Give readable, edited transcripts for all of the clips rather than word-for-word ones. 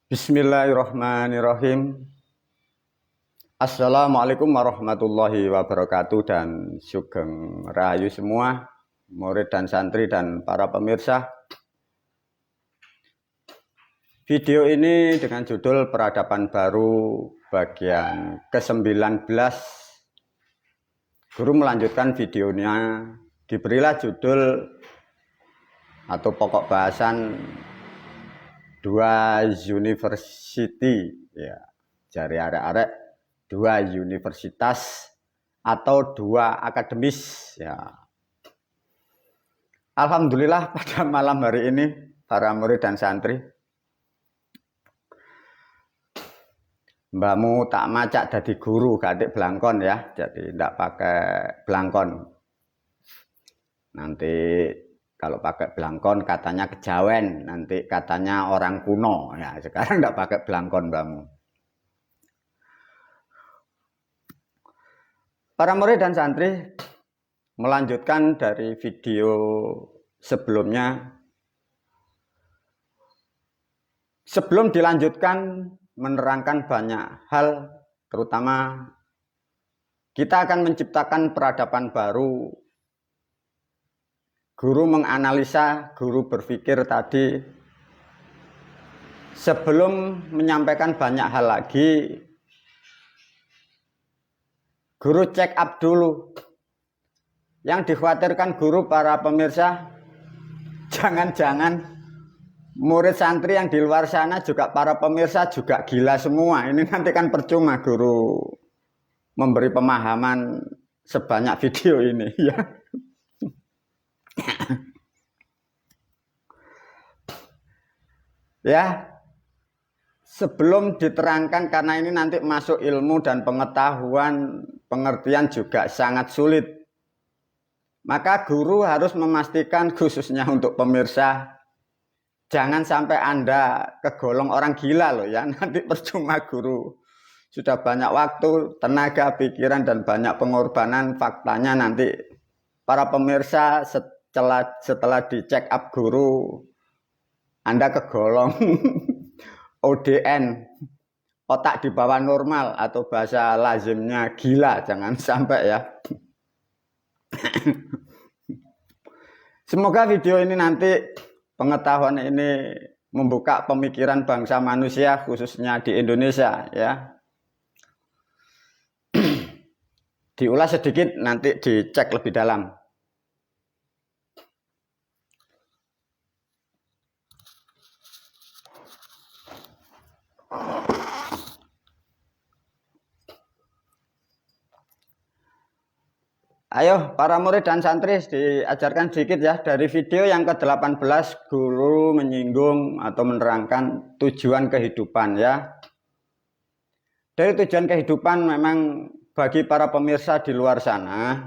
Bismillahirrahmanirrahim. Assalamualaikum warahmatullahi wabarakatuh dan sugeng rahayu semua murid dan santri dan para pemirsa. Video ini dengan judul Peradaban Baru bagian ke-19. Guru melanjutkan videonya, diberilah judul atau pokok bahasan dua university, ya, jari arek-arek dua universitas atau dua akademis, ya. Alhamdulillah pada malam hari ini para murid dan santri, mbakmu tak macak jadi guru gatik belangkon, ya, jadi tidak pakai belangkon. Nanti kalau pakai belangkon katanya kejawen, nanti katanya orang kuno. Ya, sekarang tidak pakai belangkon, mbakmu. Para murid dan santri, melanjutkan dari video sebelumnya. Sebelum dilanjutkan menerangkan banyak hal, terutama kita akan menciptakan peradaban baru. Guru menganalisa, guru berpikir tadi, sebelum menyampaikan banyak hal lagi, guru check up dulu. Yang dikhawatirkan guru para pemirsa, jangan-jangan murid santri yang di luar sana juga para pemirsa juga gila semua. Ini nanti kan percuma guru memberi pemahaman sebanyak video ini, ya. Ya, sebelum diterangkan, karena ini nanti masuk ilmu dan pengetahuan, pengertian juga sangat sulit, maka guru harus memastikan, khususnya untuk pemirsa, jangan sampai Anda kegolong orang gila loh, ya. Nanti percuma guru sudah banyak waktu, tenaga, pikiran, dan banyak pengorbanan. Faktanya nanti para pemirsa setelah dicek up guru, Anda kegolong ODN, otak di bawah normal, atau bahasa lazimnya gila, jangan sampai, ya. Semoga video ini nanti, pengetahuan ini membuka pemikiran bangsa manusia, khususnya di Indonesia, ya. Diulas sedikit, nanti dicek lebih dalam. Ayo para murid dan santri, diajarkan sedikit, ya. Dari video yang ke-18 guru menyinggung atau menerangkan tujuan kehidupan, ya. Dari tujuan kehidupan memang bagi para pemirsa di luar sana,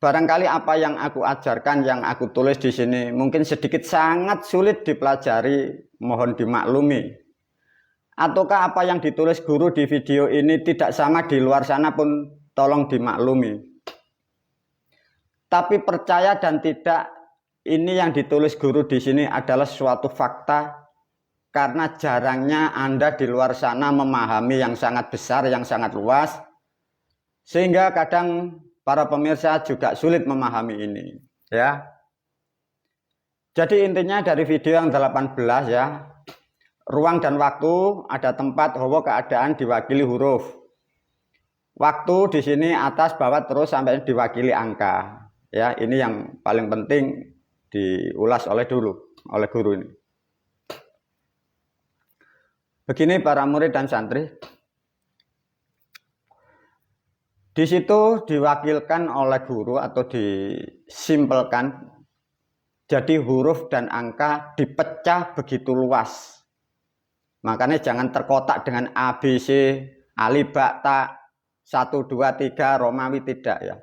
barangkali apa yang aku ajarkan, yang aku tulis di sini mungkin sedikit sangat sulit dipelajari, mohon dimaklumi. Ataukah apa yang ditulis guru di video ini tidak sama di luar sana pun tolong dimaklumi. Tapi percaya dan tidak, ini yang ditulis guru di sini adalah suatu fakta, karena jarangnya Anda di luar sana memahami yang sangat besar, yang sangat luas, sehingga kadang para pemirsa juga sulit memahami ini, ya. Jadi intinya dari video yang 18, ya, ruang dan waktu, ada tempat, hawa, keadaan diwakili huruf. Waktu di sini atas, bawah, terus sampai diwakili angka. Ya, ini yang paling penting diulas oleh guru ini. Begini para murid dan santri. Di situ diwakilkan oleh guru atau disimpelkan. Jadi huruf dan angka dipecah begitu luas. Makanya jangan terkotak dengan A, B, C, alif, ba, ta, 1, 2, 3, Romawi, tidak, ya.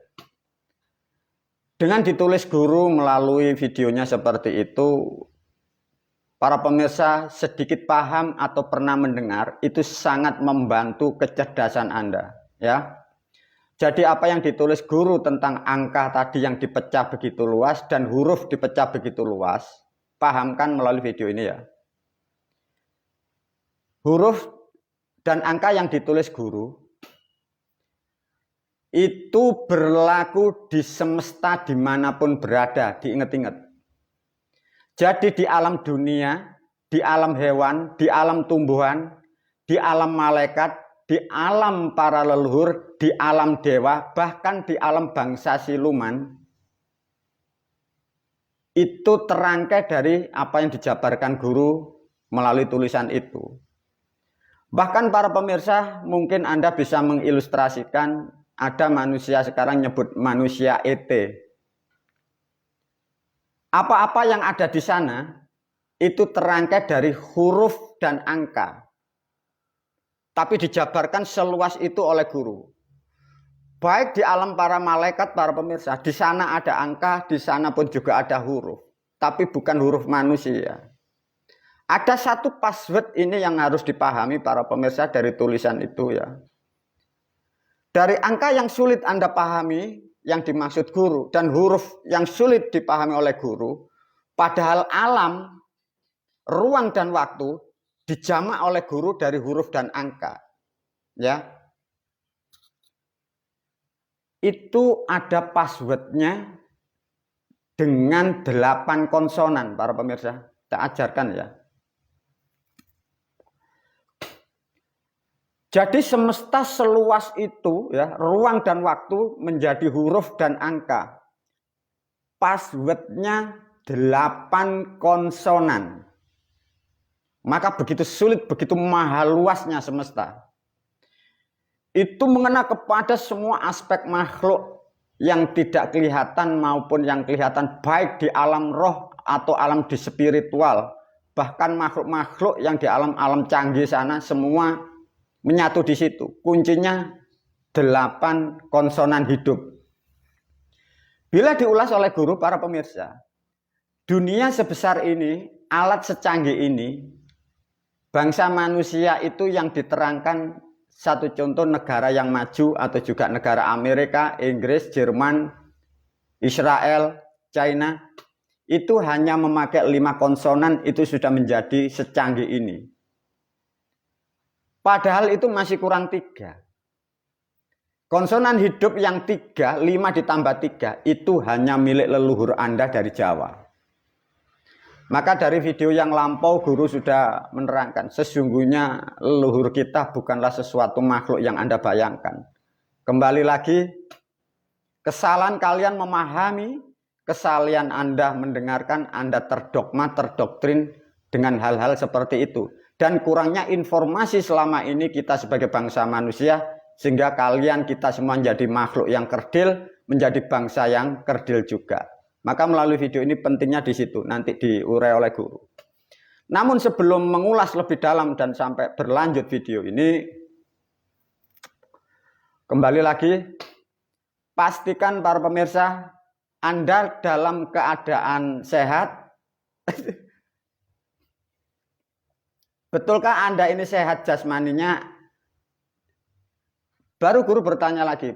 Dengan ditulis guru melalui videonya seperti itu, para pemirsa sedikit paham atau pernah mendengar, itu sangat membantu kecerdasan Anda, ya. Jadi apa yang ditulis guru tentang angka tadi yang dipecah begitu luas dan huruf dipecah begitu luas, pahamkan melalui video ini, ya. huruf dan angka yang ditulis guru itu berlaku di semesta dimanapun berada, diingat-ingat. Jadi di alam dunia, di alam hewan, di alam tumbuhan, di alam malaikat, di alam para leluhur, di alam dewa, bahkan di alam bangsa siluman, itu terangkai dari apa yang dijabarkan guru melalui tulisan itu. Bahkan para pemirsa, mungkin Anda bisa mengilustrasikan, ada manusia sekarang nyebut manusia ET. Apa-apa yang ada di sana itu terangkai dari huruf dan angka. Tapi dijabarkan seluas itu oleh guru. Baik di alam para malaikat, para pemirsa, di sana ada angka, di sana pun juga ada huruf. Tapi bukan huruf manusia. Ada satu password ini yang harus dipahami para pemirsa dari tulisan itu ya. Dari angka yang sulit Anda pahami, yang dimaksud guru, dan huruf yang sulit dipahami oleh guru, padahal alam, ruang dan waktu dijamak oleh guru dari huruf dan angka. Ya. Itu ada passwordnya dengan 8 konsonan, para pemirsa. Kita ajarkan ya. Jadi semesta seluas itu ya, ruang dan waktu menjadi huruf dan angka. Passwordnya 8 konsonan. Maka begitu sulit, begitu mahal luasnya semesta. Itu mengena kepada semua aspek makhluk yang tidak kelihatan maupun yang kelihatan, baik di alam roh atau alam di spiritual. Bahkan makhluk-makhluk yang di alam-alam canggih sana semua menyatu di situ. Kuncinya 8 konsonan hidup. Bila diulas oleh guru, para pemirsa, dunia sebesar ini, alat secanggih ini, bangsa manusia itu yang diterangkan, satu contoh negara yang maju atau juga negara Amerika, Inggris, Jerman, Israel, China, itu hanya memakai 5 konsonan itu sudah menjadi secanggih ini. Padahal itu masih kurang 3. Konsonan hidup yang 3, 5 ditambah 3, itu hanya milik leluhur Anda dari Jawa. Maka dari video yang lampau guru sudah menerangkan, sesungguhnya leluhur kita bukanlah sesuatu makhluk yang Anda bayangkan. Kembali lagi, kesalahan kalian memahami, kesalahan Anda mendengarkan, Anda terdogma, terdoktrin dengan hal-hal seperti itu. Dan kurangnya informasi selama ini kita sebagai bangsa manusia, sehingga kalian kita semua menjadi makhluk yang kerdil, menjadi bangsa yang kerdil juga. Maka melalui video ini pentingnya di situ, nanti diurai oleh guru. Namun sebelum mengulas lebih dalam dan sampai berlanjut video ini, kembali lagi, pastikan para pemirsa, Anda dalam keadaan sehat. Betulkah Anda ini sehat jasmaninya? Baru guru bertanya lagi,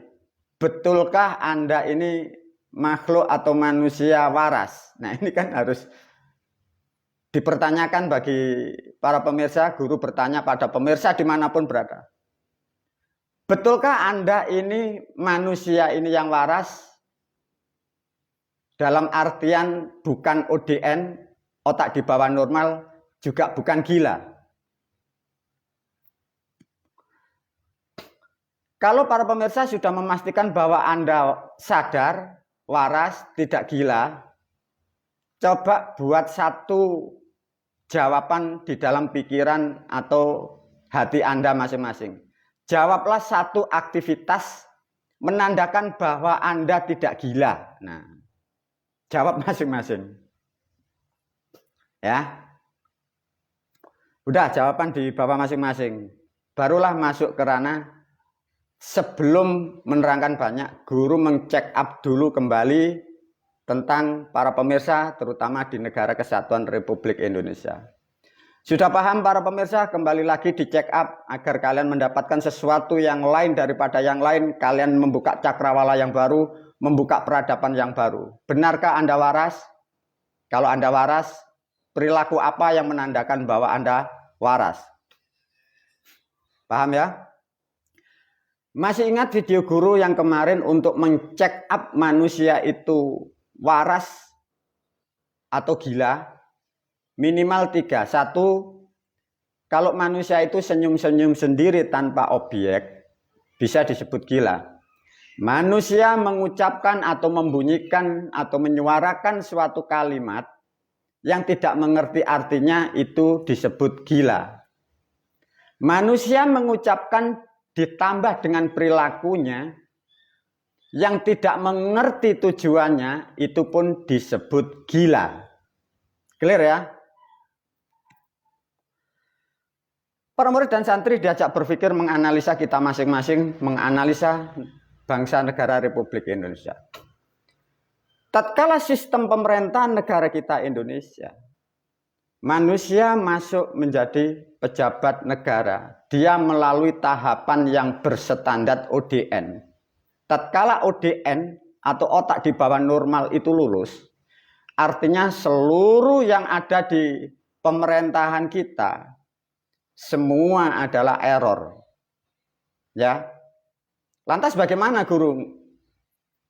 betulkah Anda ini makhluk atau manusia waras? Nah ini kan harus dipertanyakan bagi para pemirsa. Guru bertanya pada pemirsa dimanapun berada. Betulkah Anda ini manusia ini yang waras? Dalam artian bukan ODN, otak di bawah normal, juga bukan gila. Kalau para pemirsa sudah memastikan bahwa Anda sadar, waras, tidak gila, coba buat satu jawaban di dalam pikiran atau hati Anda masing-masing. Jawablah satu aktivitas menandakan bahwa Anda tidak gila. Nah, jawab masing-masing. Ya. Udah jawaban di bawah masing-masing. Barulah masuk ke ranah. Sebelum menerangkan banyak, guru mengcheck up dulu kembali tentang para pemirsa, terutama di Negara Kesatuan Republik Indonesia. Sudah paham para pemirsa? Kembali lagi di check up agar kalian mendapatkan sesuatu yang lain daripada yang lain. Kalian membuka cakrawala yang baru, membuka peradaban yang baru. Benarkah Anda waras? Kalau Anda waras, perilaku apa yang menandakan bahwa Anda waras? Paham ya? Masih ingat video guru yang kemarin untuk men-check up manusia itu waras atau gila? Minimal 3. 1, kalau manusia itu senyum-senyum sendiri tanpa objek, bisa disebut gila. Manusia mengucapkan atau membunyikan atau menyuarakan suatu kalimat yang tidak mengerti artinya, itu disebut gila. Manusia mengucapkan ditambah dengan perilakunya yang tidak mengerti tujuannya, itu pun disebut gila. Clear ya? Para murid dan santri diajak berpikir, menganalisa kita masing-masing, menganalisa bangsa negara Republik Indonesia. Tatkala sistem pemerintahan negara kita Indonesia, manusia masuk menjadi pejabat negara, dia melalui tahapan yang berstandar ODN. Tatkala ODN atau otak di bawah normal itu lulus, artinya seluruh yang ada di pemerintahan kita semua adalah error. Ya. Lantas bagaimana guru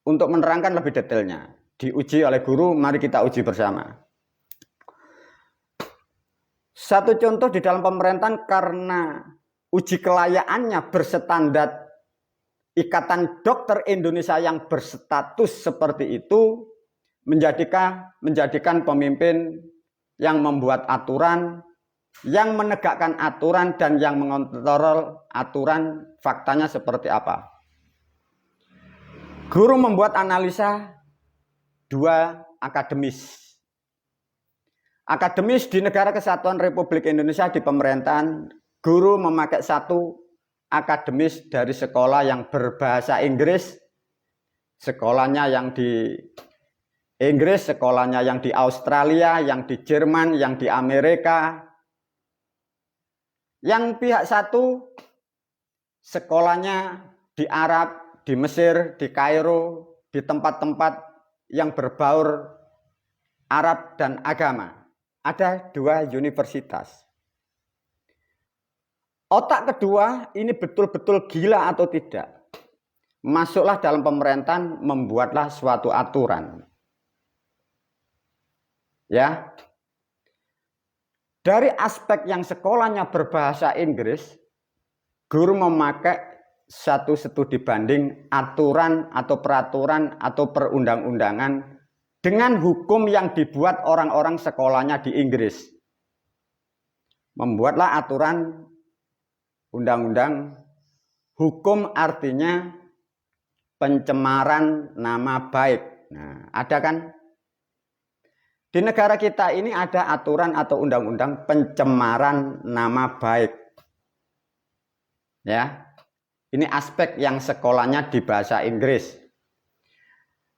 untuk menerangkan lebih detailnya? Diuji oleh guru, mari kita uji bersama. Satu contoh di dalam pemerintahan, karena uji kelayakannya berstandar Ikatan Dokter Indonesia yang berstatus seperti itu, menjadikan pemimpin yang membuat aturan, yang menegakkan aturan, dan yang mengontrol aturan, faktanya seperti apa? Guru membuat analisa 2 akademis. Akademis di Negara Kesatuan Republik Indonesia di pemerintahan, guru memakai 1 akademis dari sekolah yang berbahasa Inggris, sekolahnya yang di Inggris, sekolahnya yang di Australia, yang di Jerman, yang di Amerika. Yang pihak 1 sekolahnya di Arab, di Mesir, di Kairo, di tempat-tempat yang berbaur Arab dan agama. Ada 2 universitas. Otak kedua ini betul-betul gila atau tidak? Masuklah dalam pemerintahan, membuatlah suatu aturan. Ya. Dari aspek yang sekolahnya berbahasa Inggris, guru memakai 1 studi banding aturan atau peraturan atau perundang-undangan dengan hukum yang dibuat orang-orang sekolahnya di Inggris. Membuatlah aturan undang-undang. Hukum artinya pencemaran nama baik. Nah, ada kan? Di negara kita ini ada aturan atau undang-undang pencemaran nama baik. Ya. Ini aspek yang sekolahnya di bahasa Inggris.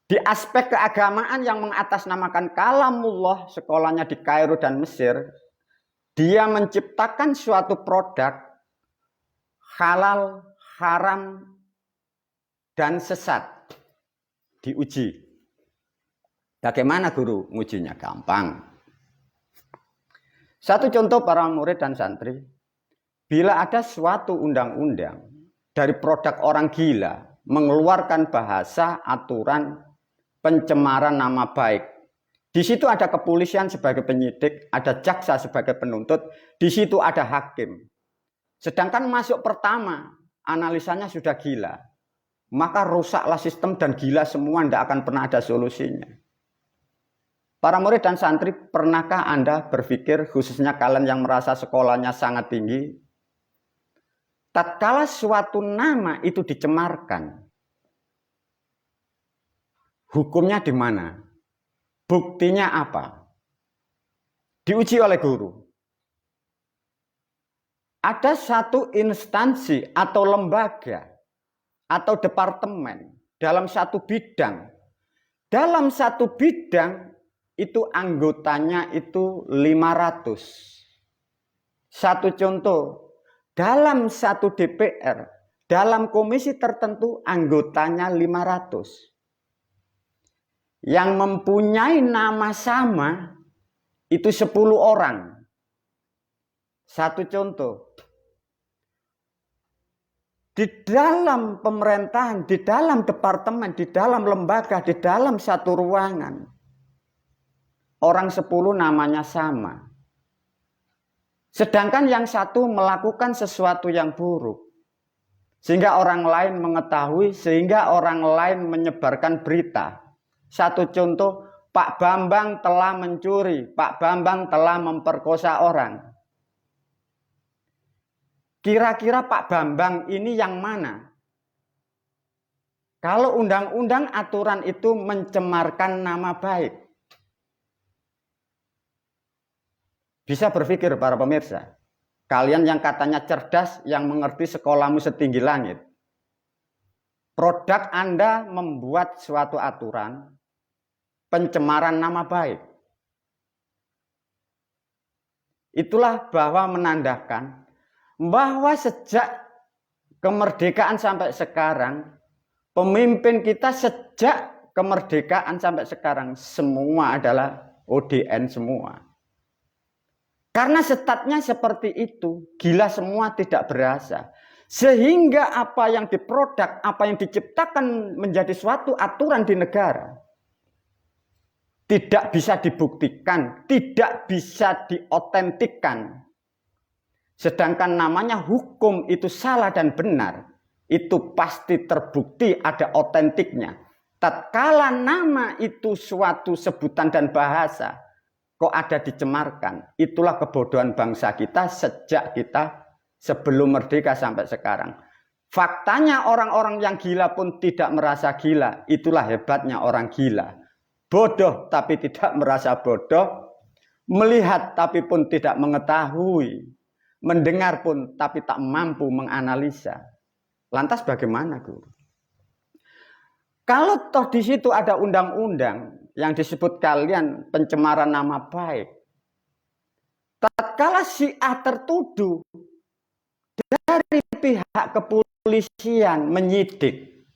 Di aspek keagamaan yang mengatasnamakan kalamullah, sekolahnya di Kairo dan Mesir, dia menciptakan suatu produk halal, haram, dan sesat. Diuji. Bagaimana guru ngujinya? Gampang. Satu contoh para murid dan santri, bila ada suatu undang-undang dari produk orang gila mengeluarkan bahasa aturan pencemaran nama baik. Di situ ada kepolisian sebagai penyidik, ada jaksa sebagai penuntut, di situ ada hakim. Sedangkan masuk pertama, analisanya sudah gila. Maka rusaklah sistem dan gila semua, tidak akan pernah ada solusinya. Para murid dan santri, pernahkah Anda berpikir, khususnya kalian yang merasa sekolahnya sangat tinggi, tatkala suatu nama itu dicemarkan, hukumnya di mana? Buktinya apa? Diuji oleh guru. Ada satu instansi atau lembaga atau departemen dalam satu bidang. Dalam satu bidang itu anggotanya itu 500. Satu contoh, dalam satu DPR, dalam komisi tertentu anggotanya 500. Yang mempunyai nama sama itu 10 orang. Satu contoh. di dalam pemerintahan, di dalam departemen, di dalam lembaga, di dalam satu ruangan, orang 10 namanya sama. Sedangkan yang satu melakukan sesuatu yang buruk. Sehingga orang lain mengetahui, sehingga orang lain menyebarkan berita. Satu contoh, Pak Bambang telah mencuri, Pak Bambang telah memperkosa orang. Kira-kira Pak Bambang ini yang mana? Kalau undang-undang aturan itu mencemarkan nama baik. Bisa berpikir para pemirsa, kalian yang katanya cerdas, yang mengerti sekolahmu setinggi langit. Produk Anda membuat suatu aturan pencemaran nama baik. Itulah bahwa menandakan bahwa sejak kemerdekaan sampai sekarang, pemimpin kita sejak kemerdekaan sampai sekarang semua adalah ODN semua. Karena statnya seperti itu, gila semua tidak berasa. Sehingga apa yang diproduk, apa yang diciptakan menjadi suatu aturan di negara, tidak bisa dibuktikan, tidak bisa diotentikkan. Sedangkan namanya hukum itu salah dan benar, itu pasti terbukti ada otentiknya. Tatkala nama itu suatu sebutan dan bahasa, kok ada dicemarkan. Itulah kebodohan bangsa kita sejak kita sebelum merdeka sampai sekarang. Faktanya orang-orang yang gila pun tidak merasa gila. Itulah hebatnya orang gila. Bodoh tapi tidak merasa bodoh. Melihat tapi pun tidak mengetahui. Mendengar pun tapi tak mampu menganalisa. Lantas bagaimana, Guru? Kalau toh di situ ada undang-undang yang disebut kalian pencemaran nama baik. Tatkala si A tertuduh dari pihak kepolisian menyidik.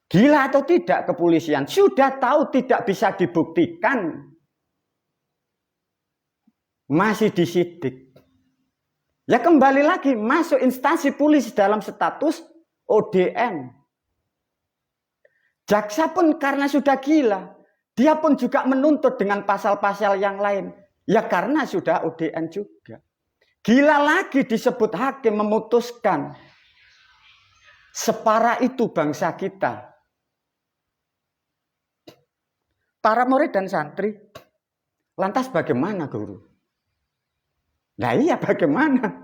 Gila atau tidak kepolisian? Sudah tahu tidak bisa dibuktikan. Masih disidik. Ya kembali lagi masuk instansi polisi dalam status ODN. Jaksa pun karena sudah gila, dia pun juga menuntut dengan pasal-pasal yang lain. Ya karena sudah ODN juga. Gila lagi disebut hakim memutuskan. Separah itu bangsa kita. Para murid dan santri, lantas bagaimana, Guru? Nah iya bagaimana?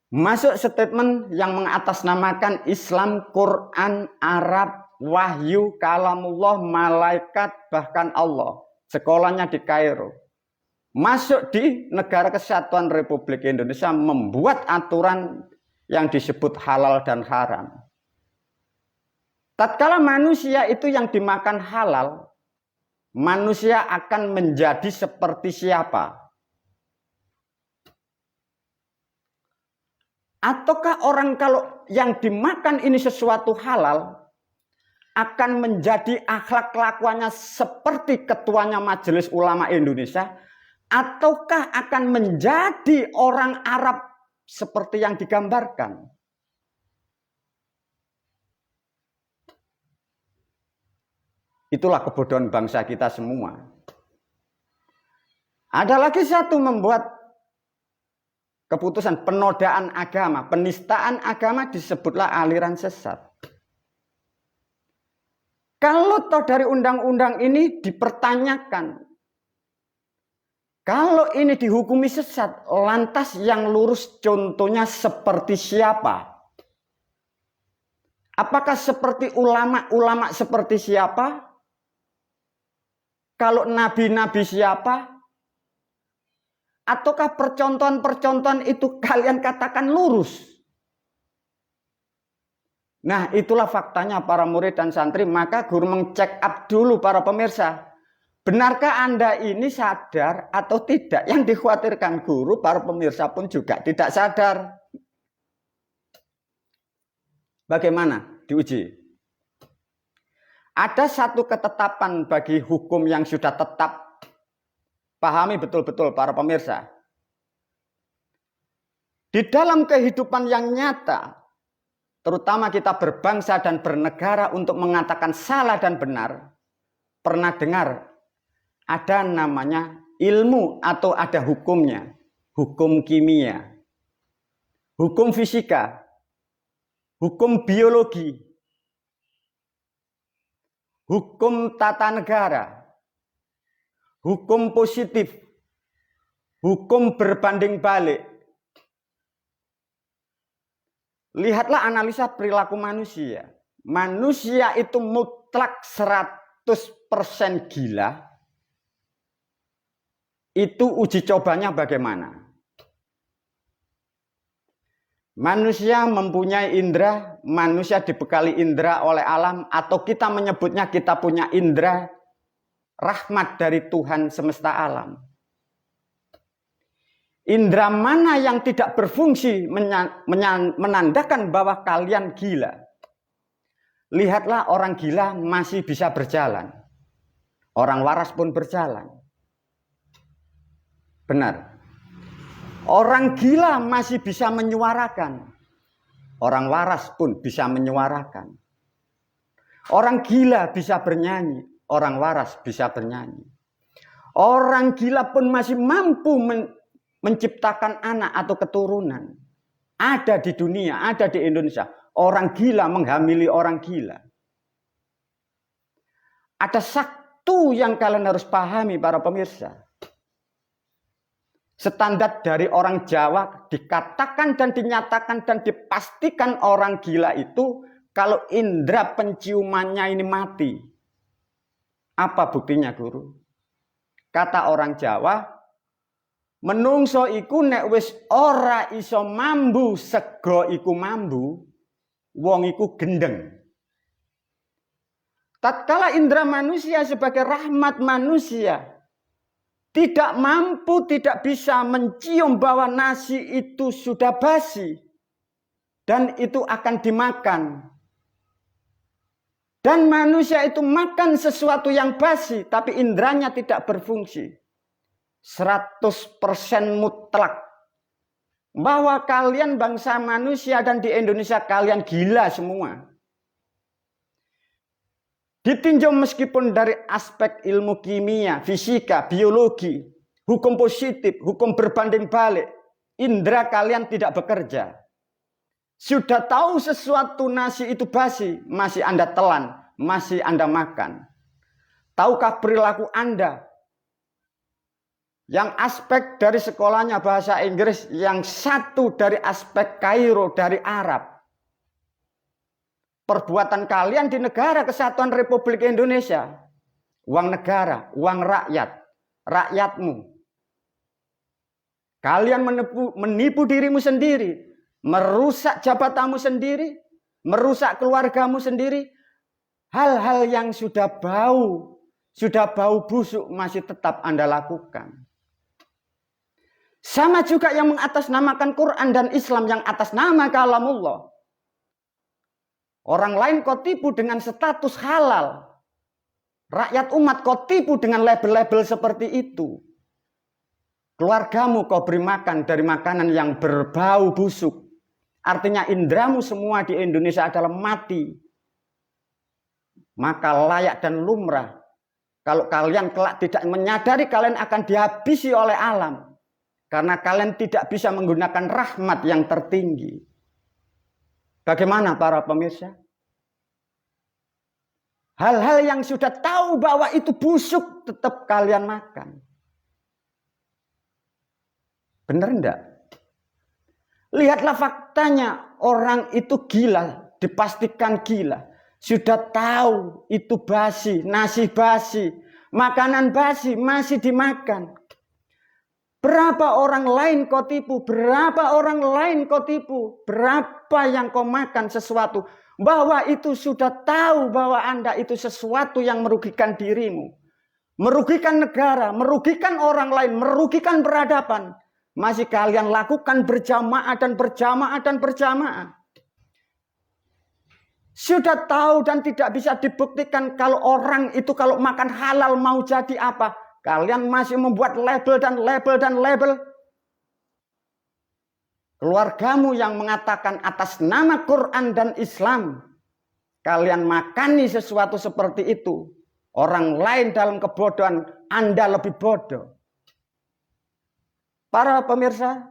Masuk statement yang mengatasnamakan Islam, Quran, Arab, Wahyu, Kalamullah, Malaikat, bahkan Allah. Sekolahnya di Kairo. Masuk di Negara Kesatuan Republik Indonesia membuat aturan yang disebut halal dan haram. Tatkala manusia itu yang dimakan halal, manusia akan menjadi seperti siapa? Ataukah orang kalau yang dimakan ini sesuatu halal akan menjadi akhlak kelakuannya seperti ketuanya Majelis Ulama Indonesia, ataukah akan menjadi orang Arab seperti yang digambarkan? Itulah kebodohan bangsa kita semua. Ada lagi satu membuat keputusan penodaan agama, penistaan agama disebutlah aliran sesat. Kalau toh dari undang-undang ini dipertanyakan, kalau ini dihukumi sesat, lantas yang lurus contohnya seperti siapa? Apakah seperti ulama-ulama seperti siapa? Kalau nabi-nabi siapa? Ataukah percontohan-percontohan itu kalian katakan lurus? Nah itulah faktanya para murid dan santri. Maka guru mengcheck up dulu para pemirsa. Benarkah Anda ini sadar atau tidak? Yang dikhawatirkan guru, para pemirsa pun juga tidak sadar. Bagaimana? Diuji. Ada satu ketetapan bagi hukum yang sudah tetap. Pahami betul-betul para pemirsa. Di dalam kehidupan yang nyata, terutama kita berbangsa dan bernegara untuk mengatakan salah dan benar, pernah dengar ada namanya ilmu atau ada hukumnya, hukum kimia, hukum fisika, hukum biologi, hukum tata negara, hukum positif, hukum berbanding balik. Lihatlah analisa perilaku manusia. Manusia itu mutlak 100% gila. Itu uji cobanya bagaimana? Manusia mempunyai indera, manusia dibekali indera oleh alam, atau kita menyebutnya kita punya indera rahmat dari Tuhan semesta alam. Indera mana yang tidak berfungsi menandakan bahwa kalian gila? Lihatlah orang gila masih bisa berjalan. Orang waras pun berjalan. Benar. Orang gila masih bisa menyuarakan. Orang waras pun bisa menyuarakan. Orang gila bisa bernyanyi. Orang waras bisa bernyanyi. Orang gila pun masih mampu menciptakan anak atau keturunan. Ada di dunia, ada di Indonesia. Orang gila menghamili orang gila. Ada satu yang kalian harus pahami para pemirsa. Standar dari orang Jawa dikatakan dan dinyatakan dan dipastikan orang gila itu kalau indera penciumannya ini mati. Apa buktinya, Guru? Kata orang Jawa, menungso iku nek wis ora iso mambu sego iku mambu, wong iku gendeng. Tatkala indera manusia sebagai rahmat manusia tidak mampu, tidak bisa mencium bahwa nasi itu sudah basi dan itu akan dimakan. Dan manusia itu makan sesuatu yang basi tapi inderanya tidak berfungsi. 100% mutlak bahwa kalian bangsa manusia dan di Indonesia kalian gila semua. Ditinjau meskipun dari aspek ilmu kimia, fisika, biologi, hukum positif, hukum berbanding balik, indera kalian tidak bekerja. Sudah tahu sesuatu nasi itu basi, masih Anda telan, masih Anda makan. Tahukah perilaku Anda? Yang aspek dari sekolahnya bahasa Inggris, yang satu dari aspek Kairo, dari Arab. Perbuatan kalian di negara kesatuan Republik Indonesia. Uang negara, uang rakyat, rakyatmu. Kalian menipu dirimu sendiri. Merusak jabatanmu sendiri. Merusak keluargamu sendiri. Hal-hal yang sudah bau busuk masih tetap Anda lakukan. Sama juga yang mengatasnamakan Quran dan Islam yang atas nama kalamullah. Orang lain kau tipu dengan status halal. Rakyat umat kau tipu dengan label-label seperti itu. Keluargamu kau beri makan dari makanan yang berbau busuk. Artinya inderamu semua di Indonesia adalah mati. Maka layak dan lumrah. Kalau kalian kelak tidak menyadari kalian akan dihabisi oleh alam. Karena kalian tidak bisa menggunakan rahmat yang tertinggi. Bagaimana para pemirsa? Hal-hal yang sudah tahu bahwa itu busuk tetap kalian makan. Benar enggak? Lihatlah faktanya, orang itu gila, dipastikan gila. Sudah tahu itu basi, nasi basi, makanan basi masih dimakan. Berapa orang lain kau tipu? Berapa orang lain kau tipu? Berapa yang kau makan sesuatu? Bahwa itu sudah tahu bahwa Anda itu sesuatu yang merugikan dirimu. Merugikan negara, merugikan orang lain, merugikan peradaban. Masih kalian lakukan berjamaah dan berjamaah dan berjamaah. Sudah tahu dan tidak bisa dibuktikan kalau orang itu kalau makan halal mau jadi apa. Kalian masih membuat label dan label dan label. keluargamu yang mengatakan atas nama Quran dan Islam, kalian makani sesuatu seperti itu, orang lain dalam kebodohan, Anda lebih bodoh. Para pemirsa,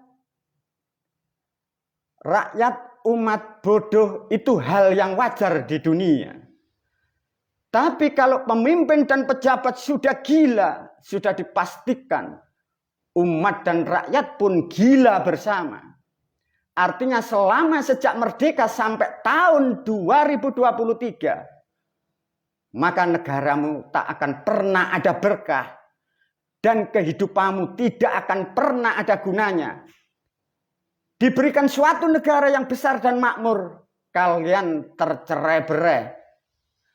rakyat umat bodoh itu hal yang wajar di dunia. Tapi kalau pemimpin dan pejabat sudah gila, sudah dipastikan umat dan rakyat pun gila bersama. Artinya selama sejak merdeka sampai tahun 2023, maka negaramu tak akan pernah ada berkah dan kehidupanmu tidak akan pernah ada gunanya. Diberikan suatu negara yang besar dan makmur, kalian tercerai-berai.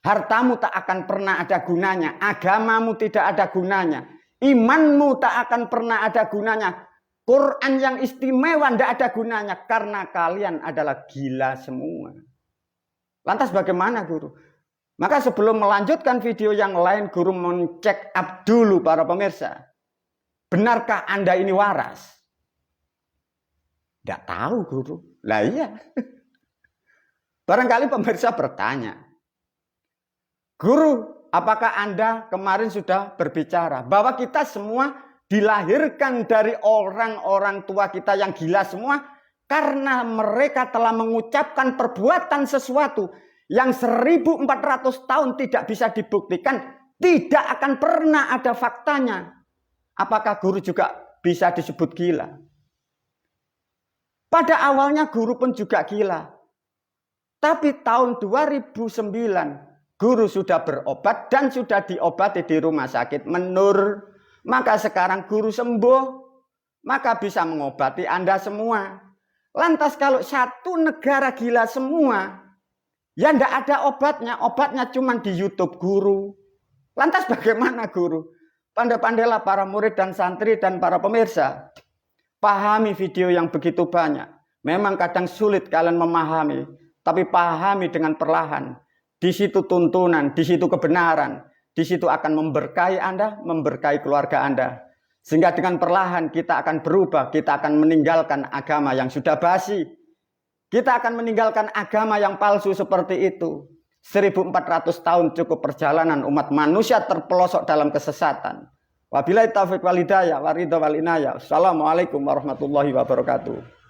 Hartamu tak akan pernah ada gunanya, agamamu tidak ada gunanya, imanmu tak akan pernah ada gunanya, Quran yang istimewa tidak ada gunanya karena kalian adalah gila semua. Lantas bagaimana guru? Maka sebelum melanjutkan video yang lain, guru mencek up dulu para pemirsa. Benarkah Anda ini waras? Tidak tahu guru. Lah iya. Barangkali pemirsa bertanya, Guru, apakah Anda kemarin sudah berbicara bahwa kita semua dilahirkan dari orang-orang tua kita yang gila semua karena mereka telah mengucapkan perbuatan sesuatu yang 1400 tahun tidak bisa dibuktikan, tidak akan pernah ada faktanya. Apakah guru juga bisa disebut gila? Pada awalnya guru pun juga gila. Tapi tahun 2009 guru sudah berobat dan sudah diobati di rumah sakit menur. Maka sekarang guru sembuh, maka bisa mengobati Anda semua. Lantas kalau satu negara gila semua, ya tidak ada obatnya cuma di YouTube guru. Lantas bagaimana guru? Pandai-pandailah para murid dan santri dan para pemirsa. Pahami video yang begitu banyak. Memang kadang sulit kalian memahami, tapi pahami dengan perlahan. Di situ tuntunan, di situ kebenaran, di situ akan memberkahi Anda, memberkahi keluarga Anda. Sehingga dengan perlahan kita akan berubah, kita akan meninggalkan agama yang sudah basi. Kita akan meninggalkan agama yang palsu seperti itu. 1400 tahun cukup perjalanan umat manusia terpelosok dalam kesesatan. Wabillahi taufiq wal hidayah, waridho wal inayah. Assalamualaikum warahmatullahi wabarakatuh.